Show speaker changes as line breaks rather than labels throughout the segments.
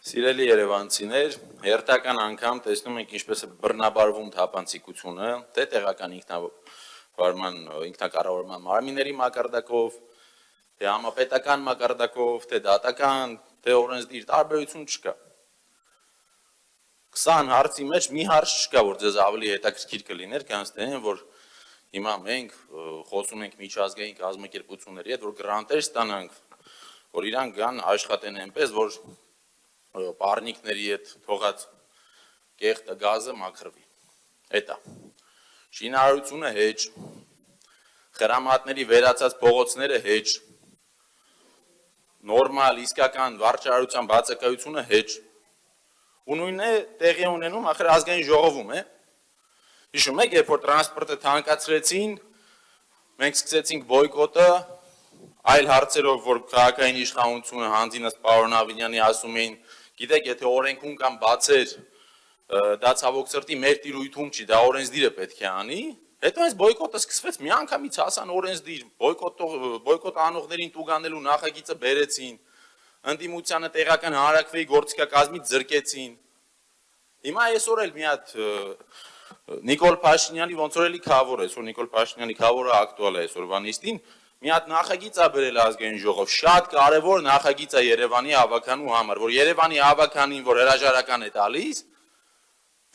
Սիրելի երևանցիներ, հերթական անգամ տեսնում ենք ինչպես է բռնաբարվում թափանցիկությունը, թե տեղական ինքնակառավարման մարմինների մակարդակով, թե համապետական մակարդակով, թե դատական, թե օրենսդիր տարբերություն չկա։ 20 հարցի մեջ մի հարց չկա, որ ձեզ ավելի հետաքրքիր կլիներ, քան թե որ հիմա մենք խոսում ենք միջազգային կազմակերպությունների հետ, որ գրանտեր ստանանք, որ իրանք գան աշխատեն այնպես, որ պառնիկների հետ թողած կեղտը գազը մաքրվի։ Էտա։ Շինարարությունը հեչ, խրամատների վերացած փողոցները հեչ, նորմալ, իսկական վարչարարության բացակայությունը հեչ։ Ու նույնն է տեղի ունենում ախր ազգային ժողովում է։ Հիշում եք, երբ որ տրանսպորտը թանկացրեցին, մենք սկսեցինք բոյկոտը, այլ հարցերով, որ քաղաքային իշխանությունը հանձինս պարոն Ավինյանի ասում էին, գիտեք, եթե օրենքում կամ բացեր, դա ցավոք սրտի մեր տիրույթում չի, դա օրենսդիրը պետք է անի, հետո այս բոյկոտը սկսվեց, միանգամից հասան օրենսդիր, բոյկոտ անողներին տուգանելու նախագիծը բերեցին, ընդդիմությանը տեղական հանրաքվեի գործիքակազմից զրկեցին։ Հիմա այսօր էլ մի հատ Նիկոլ Փաշինյանի ոնց որ էլի քավոր է, այսօր Նիկոլ Փաշինյանի քավորը ակտուալ է այսօրվա նիստին, մի հատ նախագիծ է բերել ազգային ժողով, շատ կարևոր նախագիծ է Երևանի հավաքանու համար, որ Երևանի հավաքանին, որ հրաժարական է տալիս,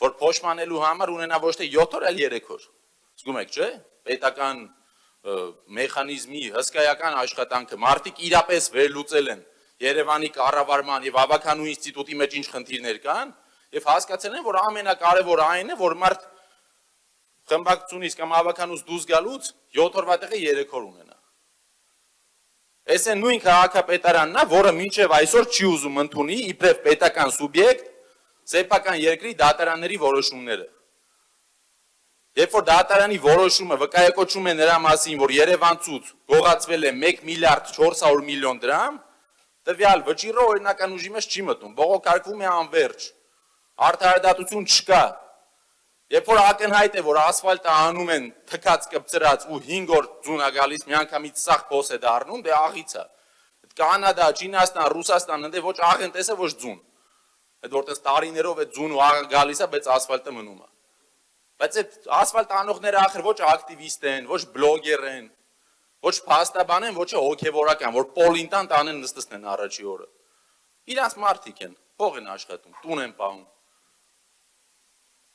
որ փոշմանելու համար ունենա ոչ թե 7 օր, այլ 3 օր։ Զգում եք, չէ՞, պետական մեխանիզմի հսկայական աշխատանքը մարդիկ իրապես վերլուծել են Երևանի կառավարման եւ հավաքանու ինստիտուտի մեջ ինչ խնդիրներ կան եւ հասկացել են, որ ամենակարևորը այն է, որ մարդ խմբակցությունից կամ հավաքանուց դուրս գալուց 7 օրվա տեղը 3 օր ունենա։ Այս է նույն քաղաքապետարանն է, որը մինչև այսօր չի ուզում ընդունի իբրև պետական սուբյեկտ սեփական երկրի դատարանների որոշումները։ Երբ որ դատարանի որոշումը վկայակոչում է նրա մասին, որ Երևանցուց գողացվել է 1 միլիարդ 400 միլիոն դրամ, տվյալ վճիռը օրինական ուժի մեջ չի մտնում, բողոքարկվում է անվերջ, արդարադատություն չկա։ Երբ որ ակնհայտ է, որ ասֆալտը անում են թքած կպցրած ու 5 օր ձուն է գալիս, միանգամից սաղ փոս է դառնում, դե աղից է։ Կանադա, Չինաստան, Ռուսաստան, ընդ ոչ աղենտես է, ոչ ձուն։ Այդ որտես տարիներով է ձուն ու աղը գալիս է, բայց ասֆալտը մնում է։ Բայց այդ ասֆալտ անողները ախր ոչ ակտիվիստ են, ոչ բլոգեր են, ոչ փաստաբան են, ոչ հոգևորական, որ պոլինտան տանեն նստեցնեն առաջի օրը։ Իրանց մարդիկ են, փող են աշխատում, տուն են պահում։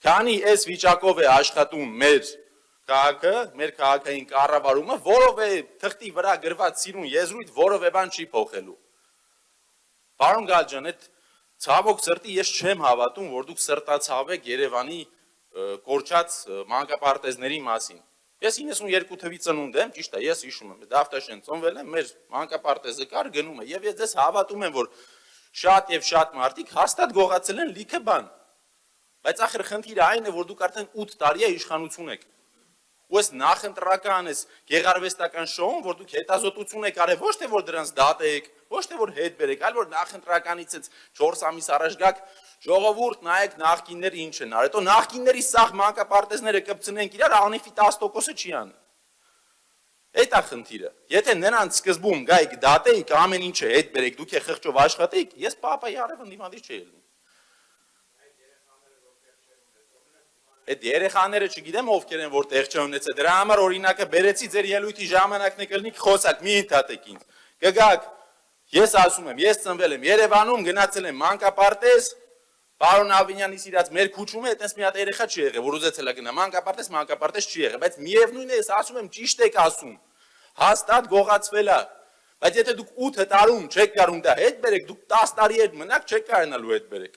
Քանի այս վիճակով է աշխատում մեր քաղաքը, մեր քաղաքային կառավարումը, որով է թղթի վրա գրված սիրուն եզրույթ, որով է բան չի փոխելու։ Պարոն Գալջան, այդ ցավոք սրտի ես չեմ հավատում, որ դուք սրտացավ եք Երևանի կորչած մանկապարտեզների մասին։ Ես 92 թվի ծնունդ եմ, ճիշտ է, ես հիշում եմ, Դավթաշեն ծնվել եմ, մեր մանկապարտեզը կար գնում է, եւ ես ձեզ հավատում եմ, որ շատ եւ շատ մարդիկ հաստատ գողացել են լիքը բան։ Բայց ախր խնդիրը այն է, որ դուք արդեն 8 տարի է իշխանություն եք։ Ու այս նախընտրական, այս գեղարվեստական շոուն, որ դուք հետազոտություն եք արել, ոչ թե որ դրանց դատեք, ոչ թե որ հետ բերեք, այլ որ նախընտրականից այս 4 ամիս առաջ գաք, ժողովուրդ նայեք նախկինները ինչ են արել, հետո նախկինների սաղ մանկապարտեզները կպցնենք իրար, անիվի 10%-ը չի անի։ Այդ է խնդիրը։ Եթե նրանց սկզբում գայիք դատեիք, ամեն ինչը հետ բերեք, դուք է խղճով աշխատեիք, ես պապայի արևը դիմադիր չէի ելնի։ Այդ երեխաները չգիտեմ ովքեր են, որ տեղ չունեցել, դրա համար օրինակը բերեցի ձեր ելույթի ժամանակն է կլինի խոսակ, մի ընդհատեք ինձ։ Կգաք, ես ասում եմ, ես ծնվել եմ Երևանում, գնացել եմ մանկապարտեզ, պարոն Ավինյանի սիրած մեր քուչում է, այտենց մի հատ երեխա չի եղել, որ ուզեցել է գնա մանկապարտեզ չի եղել, բայց միևնույն է, ես ասում եմ, ճիշտ եք ասում, հաստատ գողացվել է, բայց եթե դուք 8 տարում չեք կարում դա հետ բերեք, դուք 10 տարի հետ մնաք չեք կարողանալու հետ բերեք։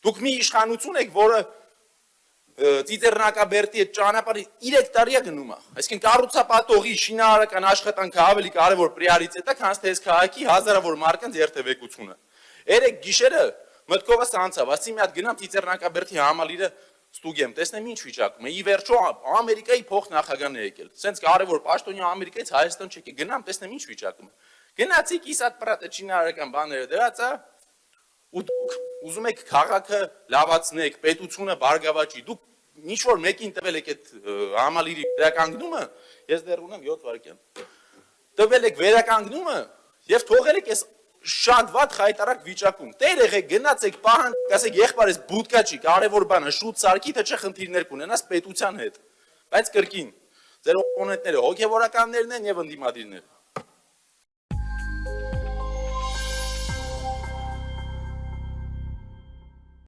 Դուք մի իշխանություն եք, որը Ծիծեռնակաբերդի այդ ճանապարհը 3 տարի է գնում է։ Այսինքն կառուցապատողի շինարարական աշխատանքը ավելի կարևոր պրիորիտետ է, քան թե այս քաղաքի հազարավոր մարդկանց երթևեկությունը։ Երեք գիշերը մտքովս անցավ, ասի մի հատ գնամ Ծիծեռնակաբերդի համալիրը ստուգեմ, տեսնեմ ինչ վիճակում է։ Ի վերջո Ամերիկայի փոխնախագահն է եկել։ Սենց կարևոր պաշտոնյա Ամերիկայից Հայաստան չեկի, գնամ տեսնեմ ինչ վիճակում է։ Գնացի կիսատ պրատը շինարարական բաները դրած է, ու դուք ուզում եք քաղաքը լավացնեք, պետությունը բարգավաճի, դուք ինչ որ մեկին տվել եք այդ համալիրի վերականգնումը, ես դեռ ունեմ 7 վայրկյան։ Տվել եք վերականգնումը եւ թողել եք այս շատ վատ խայտարակ վիճակում։ Տեր եղեք, գնացեք, պահանջեք, ասեք եղբայր, ես բուդկա չի, կարևոր բան է, շուտ սարքի, թե չէ խնդիրներ կունենաս պետության հետ։ Բայց կրկին, ձեր օպոնենտները հոգևորականներն են եւ ընդդիմադիրները։